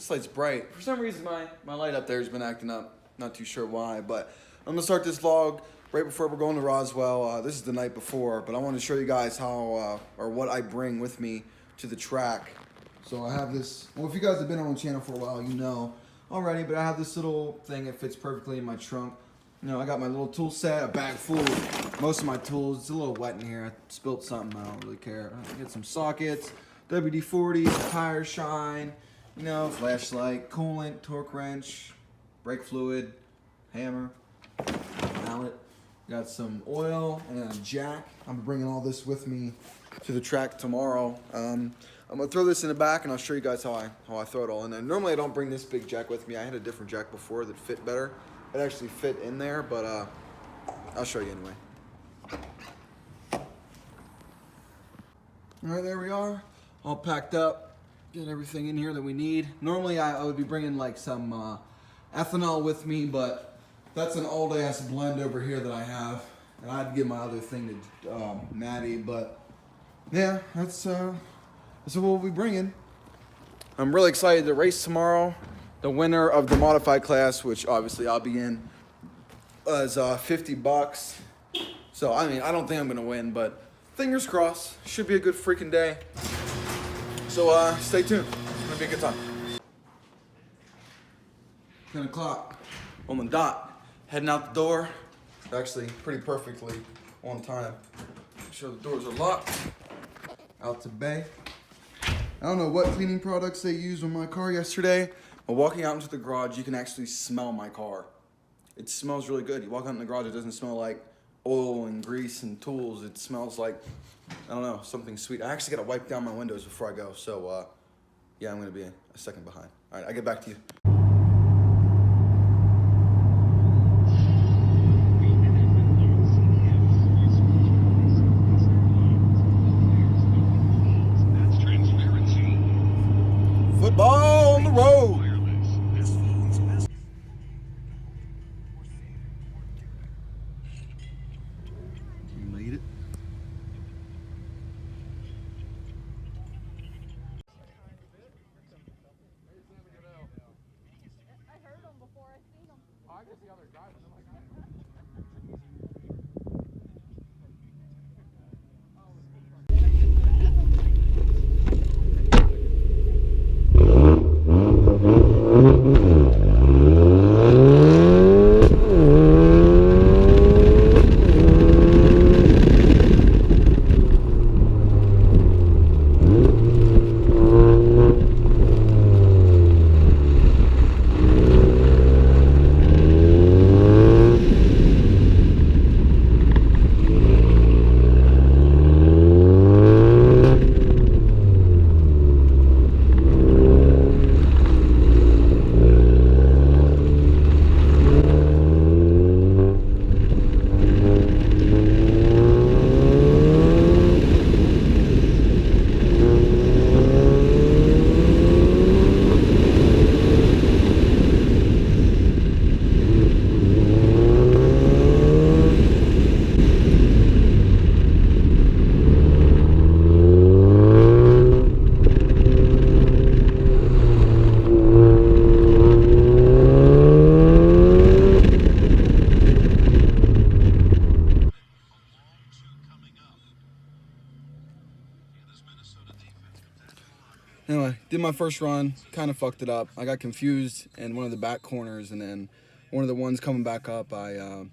This light's bright. For some reason, my light up there has been acting up. Not too sure why, but I'm gonna start this vlog right before we're going to Roswell. This is the night before, but I want to show you guys how or what I bring with me to the track. So I have this. Well, if you guys have been on the channel for a while, you know already. But I have this little thing. It fits perfectly in my trunk. You know, I got my little tool set, a bag full of most of my tools. It's a little wet in here. I spilled something. I don't really care. I get some sockets, WD-40, some tire shine. You know, flashlight, coolant, torque wrench, brake fluid, hammer, mallet. Got some oil and a jack. I'm bringing all this with me to the track tomorrow. I'm gonna throw this in the back and I'll show you guys how I throw it all in there. Normally I don't bring this big jack with me. I had a different jack before that fit better. It actually fit in there, but I'll show you anyway. All right, there we are, all packed up. Get everything in here that we need. Normally I would be bringing like some ethanol with me, but that's an old ass blend over here that I have. And I'd give my other thing to Maddie, but yeah, that's what we'll be bringing. I'm really excited to race tomorrow. The winner of the modified class, which obviously I'll be in, is $50. So I mean, I don't think I'm gonna win, but fingers crossed. Should be a good freaking day. So stay tuned. It's gonna be a good time. 10 o'clock on the dot. Heading out the door. Actually, pretty perfectly on time. Make sure the doors are locked. Out to bay. I don't know what cleaning products they used on my car yesterday, but walking out into the garage, you can actually smell my car. It smells really good. You walk out in the garage, it doesn't smell like oil and grease and tools. It smells like, I don't know, something sweet. I actually gotta wipe down my windows before I go, so yeah, I'm gonna be a second behind. All right, I'll get back to you. Football on the road. Made it. I heard them before I seen them. Oh, I guess the other guys. Anyway, did my first run, kind of fucked it up. I got confused in one of the back corners, and then one of the ones coming back up, I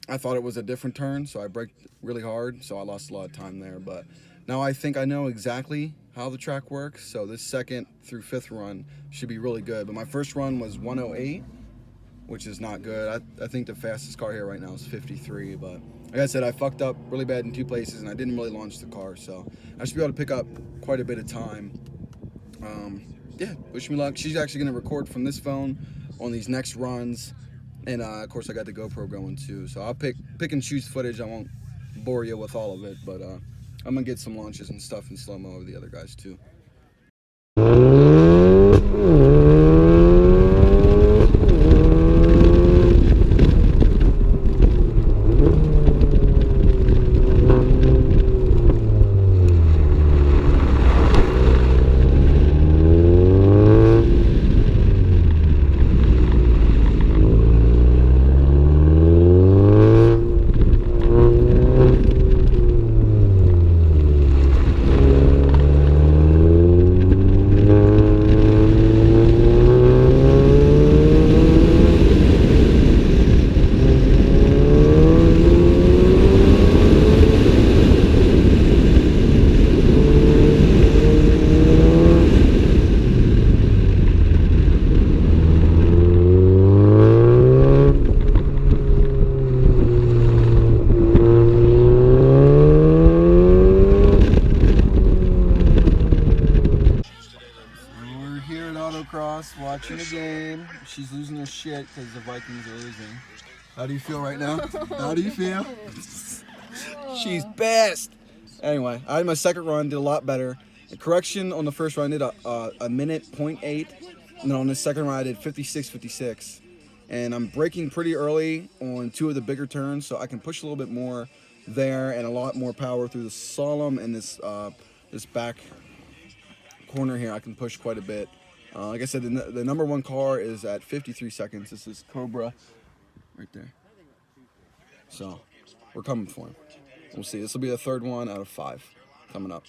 thought it was a different turn, so I braked really hard, so I lost a lot of time there. But now I think I know exactly how the track works, so this second through fifth run should be really good. But my first run was 108, which is not good. I think the fastest car here right now is 53, but like I said, I fucked up really bad in two places, and I didn't really launch the car, so I should be able to pick up quite a bit of time. Yeah, wish me luck. She's actually going to record from this phone on these next runs, and of course I got the GoPro going too, so I'll pick and choose footage. I won't bore you with all of it, but I'm gonna get some launches and stuff in slow-mo of the other guys too. shit because the Vikings are losing. How do you feel right now? How do you feel? She's best. Anyway, I had my second run, did a lot better. The correction on the first run, I did a minute 0.8. And then on the second run, I did 56.56. And I'm braking pretty early on 2 of the bigger turns, so I can push a little bit more there and a lot more power through the slalom and this back corner here. I can push quite a bit. Like I said, the number 1 car is at 53 seconds. This is Cobra right there. So we're coming for him. We'll see. This will be the 3rd one out of 5 coming up.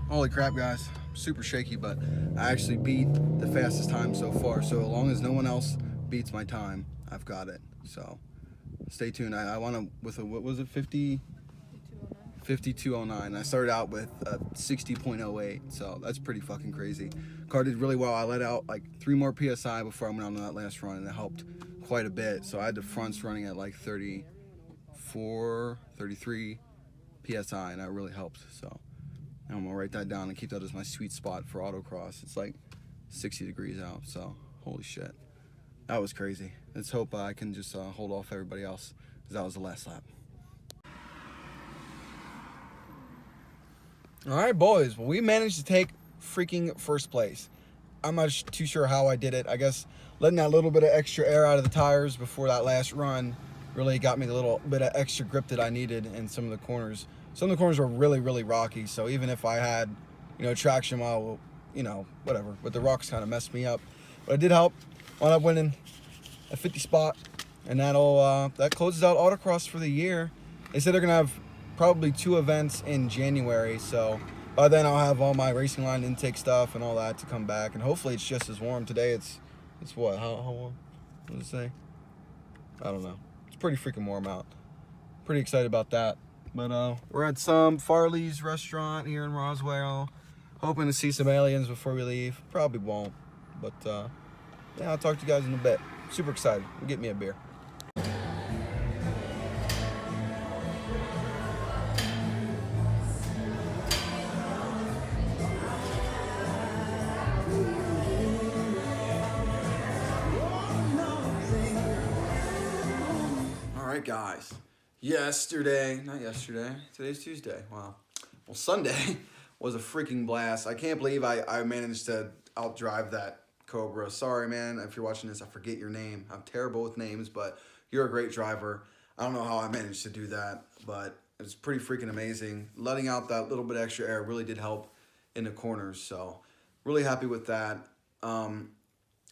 Holy crap, guys. Super shaky, but I actually beat the fastest time so far. So as long as no one else beats my time, I've got it. So stay tuned. I want to, with a, what was it, 5209. I started out with a 60.08, so that's pretty fucking crazy. Car did really well. I let out like 3 more PSI before I went on that last run, and it helped quite a bit. So I had the fronts running at like 34, 33 PSI, and that really helped. So I'm gonna write that down and keep that as my sweet spot for autocross. It's like 60 degrees out, so holy shit. That was crazy. Let's hope I can just hold off everybody else, because that was the last lap. All right, boys. Well, we managed to take freaking first place. I'm not too sure how I did it. I guess letting that little bit of extra air out of the tires before that last run really got me the little bit of extra grip that I needed in some of the corners. Some of the corners were really, really rocky, so even if I had, traction while, whatever, but the rocks kind of messed me up. But it did help. Wound up winning a 50 spot, and that closes out autocross for the year. They said they're gonna have probably 2 events in January, so by then I'll have all my racing line intake stuff and all that to come back, and hopefully it's just as warm. Today it's what, how warm? What does it say? I don't know. It's pretty freaking warm out. Pretty excited about that. But we're at some Farley's restaurant here in Roswell, hoping to see some aliens before we leave. Probably won't, but yeah, I'll talk to you guys in a bit. Super excited. Get me a beer. All right, guys. Not yesterday, today's Tuesday, wow. Well, Sunday was a freaking blast. I can't believe I managed to outdrive that Cobra. Sorry, man, if you're watching this, I forget your name. I'm terrible with names, but you're a great driver. I don't know how I managed to do that, but it's pretty freaking amazing. Letting out that little bit extra air really did help in the corners. So really happy with that.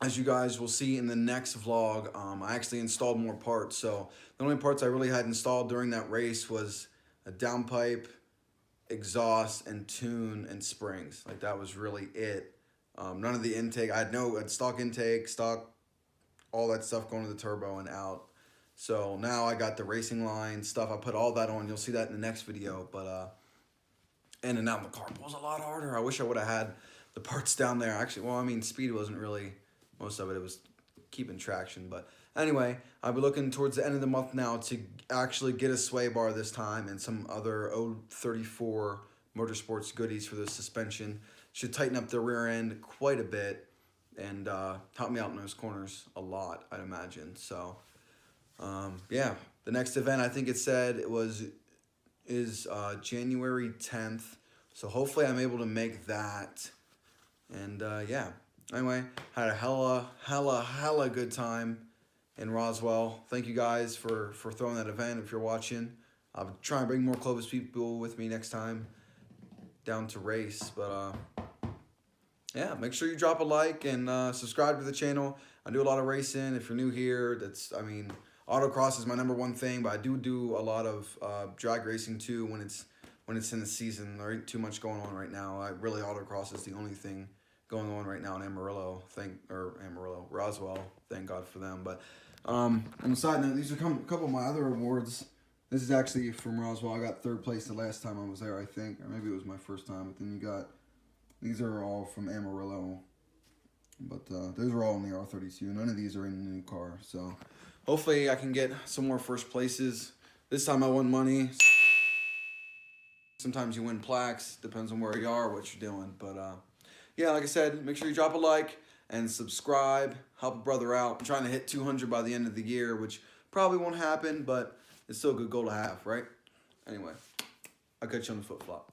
As you guys will see in the next vlog, I actually installed more parts. So the only parts I really had installed during that race was a downpipe, exhaust, and tune and springs. Like that was really it. None of the intake. I had stock intake, stock, all that stuff going to the turbo and out. So now I got the racing line stuff. I put all that on. You'll see that in the next video. But in and out the car was a lot harder. I wish I would have had the parts down there. Actually, well, I mean, speed wasn't really most of it. It was keeping traction. But anyway, I'll be looking towards the end of the month now to actually get a sway bar this time and some other 034 Motorsports goodies for the suspension. Should tighten up the rear end quite a bit and help me out in those corners a lot, I'd imagine. So, yeah, the next event I think it said is January 10th. So hopefully I'm able to make that. And yeah, anyway, had a hella good time in Roswell. Thank you guys for throwing that event if you're watching. I'll try and bring more Clovis people with me next time down to race. But yeah, make sure you drop a like and subscribe to the channel. I do a lot of racing. If you're new here, Autocross is my #1 thing, but I do a lot of drag racing too when it's in the season. There ain't too much going on right now. Autocross is the only thing going on right now in Roswell. Thank God for them. But on the side note, these are a couple of my other awards. This is actually from Roswell. I got 3rd place the last time I was there, I think, or maybe it was my first time. But then these are all from Amarillo. But those are all in the R32. None of these are in the new car. So hopefully I can get some more first places. This time I won money. Sometimes you win plaques. Depends on where you are, what you're doing. But yeah, like I said, make sure you drop a like and subscribe. Help a brother out. I'm trying to hit 200 by the end of the year, which probably won't happen, but it's still a good goal to have, right? Anyway, I'll catch you on the flip flop.